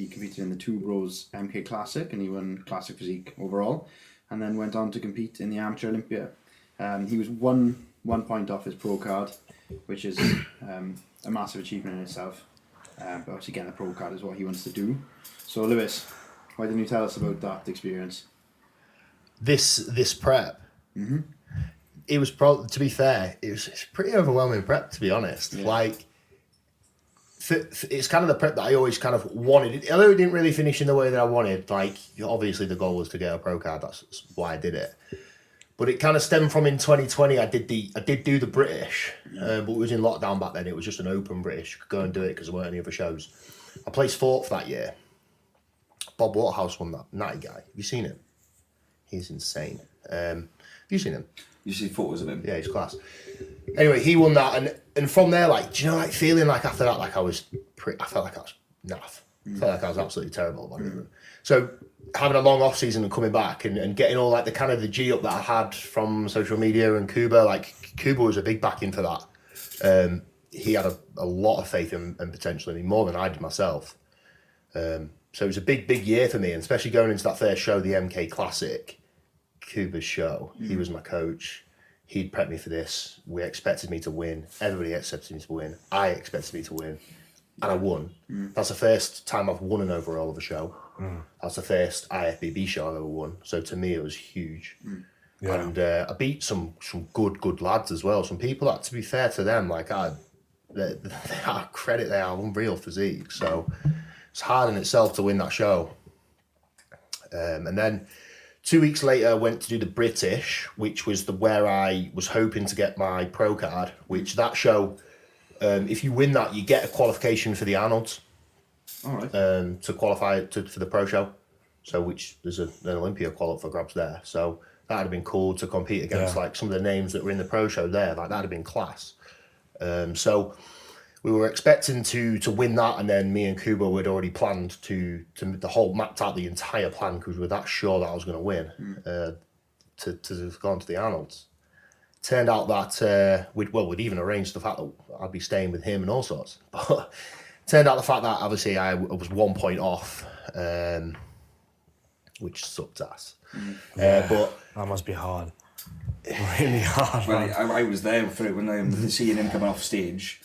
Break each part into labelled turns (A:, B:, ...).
A: competed in the Two Bros MK Classic, and he won Classic Physique overall, and then went on to compete in the Amateur Olympia. He was one point off his pro card, which is a massive achievement in itself. But obviously getting a pro card is what he wants to do. So Lewis, why didn't you tell us about that experience?
B: This prep.
A: Mm-hmm.
B: It was to be fair, it's pretty overwhelming prep, to be honest. Yeah. Like, it's kind of the prep that I always kind of wanted. Although it didn't really finish in the way that I wanted, like, obviously the goal was to get a pro card. That's why I did it. But it kind of stemmed from in 2020. I did do the British, but it was in lockdown back then. It was just an open British. You could go and do it because there weren't any other shows. I placed fourth that year. Bob Waterhouse won that. Natty guy. Have you seen him? He's insane. Have you seen him?
C: You see photos of him?
B: Yeah, he's class. Anyway, he won that, and from there, like, do you know, like, feeling like after that, like, I felt like I was naff. I felt like I was absolutely terrible about it. So having a long off season and coming back and getting all like the kind of the G up that I had from social media and Kuba, like Kuba was a big backing for that. He had a lot of faith and potential in me, more than I did myself. So it was a big year for me, and especially going into that first show, the MK Classic, Kuba's show. He was my coach. He'd prepped me for this. We expected me to win. Everybody expected me to win. I expected me to win. And I won. That's the first time I've won an overall of a show. That's the first IFBB show I've ever won. So to me, it was huge. Yeah. And I beat some good lads as well. Some people that, to be fair to them, like they are credit, they are unreal physique. So it's hard in itself to win that show. And then 2 weeks later, I went to do the British, which was where I was hoping to get my pro card, which that show, if you win that, you get a qualification for the Arnold's.
A: All right.
B: To qualify for the pro show. So which there's an Olympia qualify for grabs there. So that'd have been cool to compete against like some of the names that were in the pro show there. Like that'd have been class. So we were expecting to win that, and then me and Kubo had already planned to mapped out the entire plan because we were that sure that I was going to win to go on to the Arnold's. Turned out that we'd even arranged the fact that I'd be staying with him and all sorts. But turned out the fact that obviously I was 1 point off, which sucked ass. But
D: that must be hard. Really hard.
C: Well, I was there for it when seeing him coming off stage.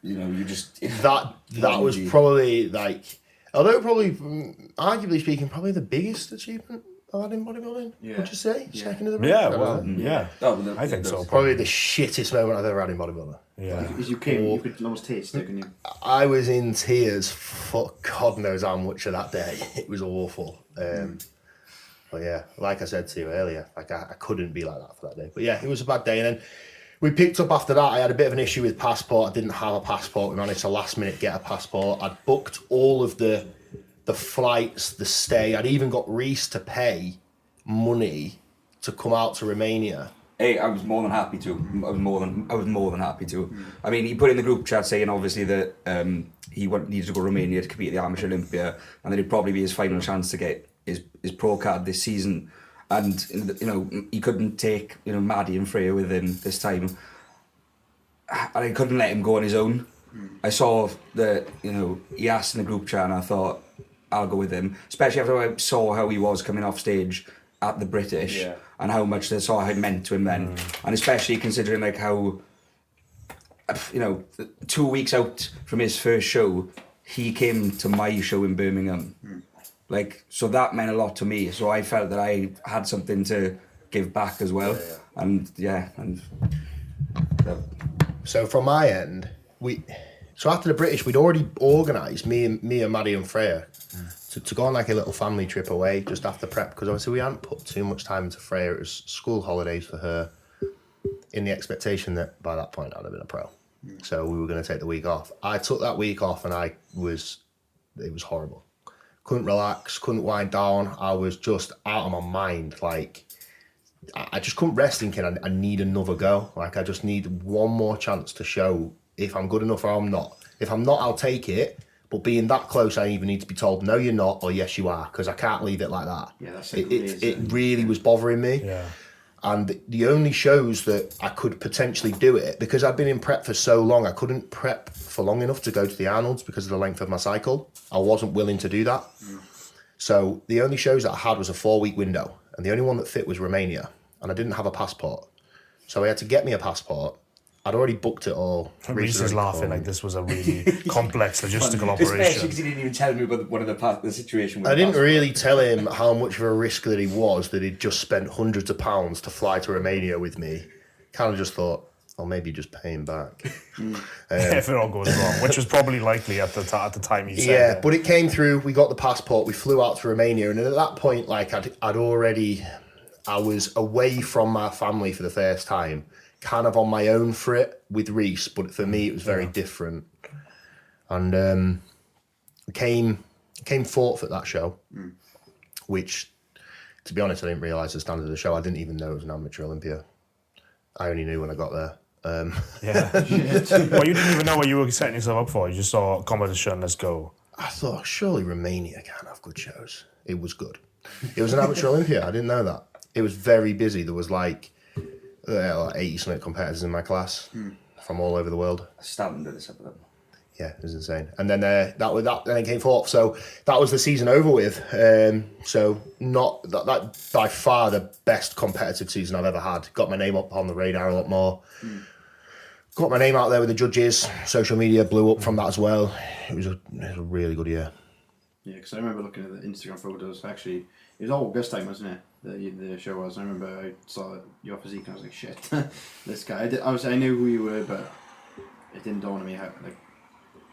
C: You know, you just
B: that was probably like, although probably arguably speaking, probably the biggest achievement I had in bodybuilding. Yeah. Would you say second to the
D: yeah? Well, yeah.
C: Oh,
D: I think so.
B: Probably the shittest moment I've ever had in bodybuilding.
D: Yeah.
A: Because you could almost taste it, couldn't you?
B: I was in tears for God knows how much of that day. It was awful. But yeah, like I said to you earlier, like I couldn't be like that for that day. But yeah, it was a bad day. And then we picked up after that. I had a bit of an issue with passport. I didn't have a passport. We managed to last minute get a passport. I'd booked all of the flights, the stay. I'd even got Reese to pay money to come out to Romania.
C: Hey, I was more than happy to. I was more than happy to. I mean, he put in the group chat saying obviously that he needed to go to Romania to compete at the Amateur Olympia, and that it'd probably be his final chance to get his pro card this season. And you know, he couldn't take Maddie and Freya with him this time, and I couldn't let him go on his own. I saw that he asked in the group chat, and I thought I'll go with him, especially after I saw how he was coming off stage at the British and how much they saw how it meant to him then, and especially considering like how 2 weeks out from his first show, he came to my show in Birmingham. Like, so that meant a lot to me. So I felt that I had something to give back as well.
B: So from my end, so after the British, we'd already organised me and Maddie and Freya to go on like a little family trip away just after prep, because obviously we hadn't put too much time into Freya. It was school holidays for her, in the expectation that by that point I'd have been a pro. So we were going to take the week off. I took that week off, and it was horrible. Couldn't relax, couldn't wind down. I was just out of my mind. Like, I just couldn't rest thinking I need another go. Like, I just need one more chance to show if I'm good enough or I'm not. If I'm not, I'll take it. But being that close, I even need to be told, no, you're not, or yes, you are, because I can't leave it like that.
A: Yeah, that's
B: it really was bothering me.
D: Yeah.
B: And the only shows that I could potentially do it, because I'd been in prep for so long, I couldn't prep for long enough to go to the Arnold's because of the length of my cycle. I wasn't willing to do that. So the only shows that I had was a 4-week window, and the only one that fit was Romania, and I didn't have a passport. So I had to get me a passport. I'd already booked it all.
D: Reece is laughing like this was a really complex logistical
C: Especially
D: operation.
C: because he didn't even tell me about one of the situation. With
B: I
C: the
B: didn't
C: passport.
B: really tell him how much of a risk that he was, that he'd just spent hundreds of pounds to fly to Romania with me. Kind of just thought, oh, maybe just pay him back.
D: If it all goes wrong, which was probably likely at the time you said
B: Yeah,
D: that.
B: but it came through. We got the passport. We flew out to Romania, and at that point, like I was away from my family for the first time, kind of on my own for it with Reece. But for me, it was very different. And came fourth at that show, which, to be honest, I didn't realise the standard of the show. I didn't even know it was an amateur Olympia. I only knew when I got there.
D: Yeah. Well, you didn't even know what you were setting yourself up for. You just saw competition, let's go.
B: I thought, surely Romania can't have good shows. It was good. It was an amateur Olympia. I didn't know that. It was very busy. There was like 80-something competitors in my class from all over the world.
C: Standard is up with them.
B: Yeah, it was insane. And then then it came fourth. So that was the season over with. So not that by far the best competitive season I've ever had. Got my name up on the radar a lot more. Got my name out there with the judges. Social media blew up from that as well. It was a really good year.
A: Yeah, because I remember looking at the Instagram photos. Actually, it was August time, wasn't it? The show was. I remember I saw your physique and I was like, shit, this guy. I knew who you were, but it didn't dawn on me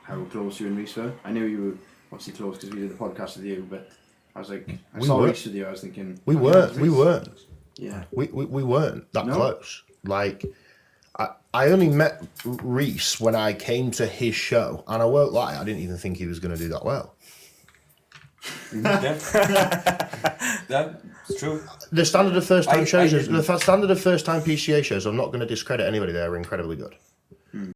A: how close you and Reece were. I knew you were obviously close because we did the podcast with you, but I was like, I saw Reece with you. I was thinking
B: we
A: weren't.
B: Yeah, we weren't that
A: No?
B: close. Like, I only met Reece when I came to his show, and I won't lie, I didn't even think he was going to do that well.
C: Yeah, it's true.
B: The standard of first time
C: I
B: shows,
C: didn't.
B: the standard of first time PCA shows, I'm not going to discredit anybody, they were incredibly good.